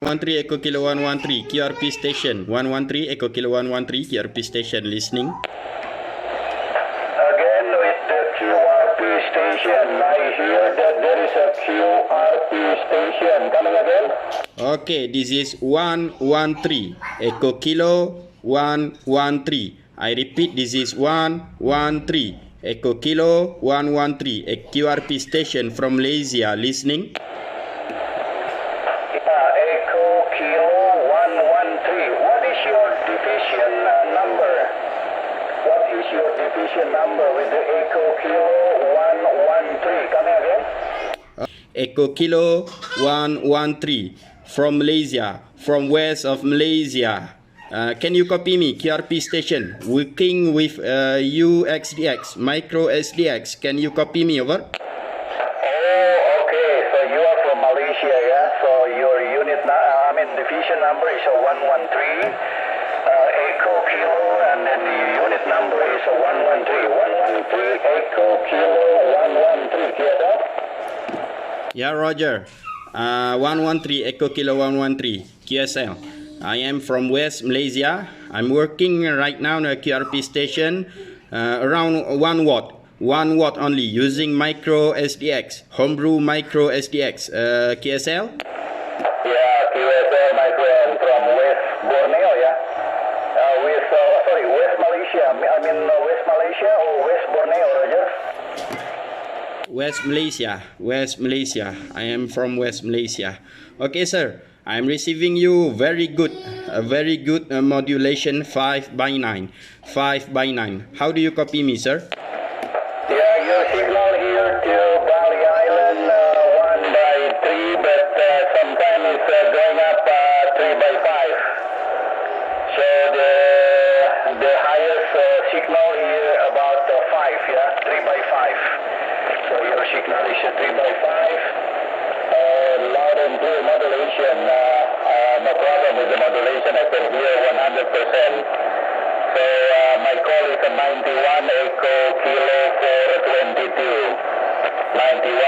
113 Echo Kilo 113 QRP station 113 Echo Kilo 113 QRP station listening. Again with the QRP station, I hear that there is a QRP station. Coming again? Okay, this is 113 Echo Kilo 113. I repeat, this is 113 Echo Kilo 113 a QRP station from Malaysia listening. Echo Kilo 113. What is your division number? What is your division number with the Echo Kilo 113? Coming again? Echo Kilo 113 from Malaysia, from west of Malaysia. Can you copy me? QRP station working with uSDX, micro SDX. Can you copy me over? Oh, okay. So you are from Malaysia, yeah? So your division number is a 113. Echo Kilo, and then the unit number is a 113. 113 Echo Kilo 113. QSO? Yeah, Roger. 113 Echo Kilo 113 QSL. I am from West Malaysia. I'm working right now in a QRP station around 1 watt. 1 watt only using micro SDX, Homebrew micro SDX. QSL? Yeah, QSO micro from West Borneo, yeah? West Malaysia. West Malaysia or West Borneo, Roger? West Malaysia. West Malaysia. I am from West Malaysia. Okay, sir. I'm receiving you very good modulation 5/9. 5/9. How do you copy me, sir? Yeah, your signal here to Bali Island 1/3, but sometimes it's going up 3/5. So the highest signal here about 5, yeah, 3/5. So your signal is 3/5. Loud and clear modulation. No problem with the modulation. I can hear 100%. So my call is a 91 Echo Kilo 422. 91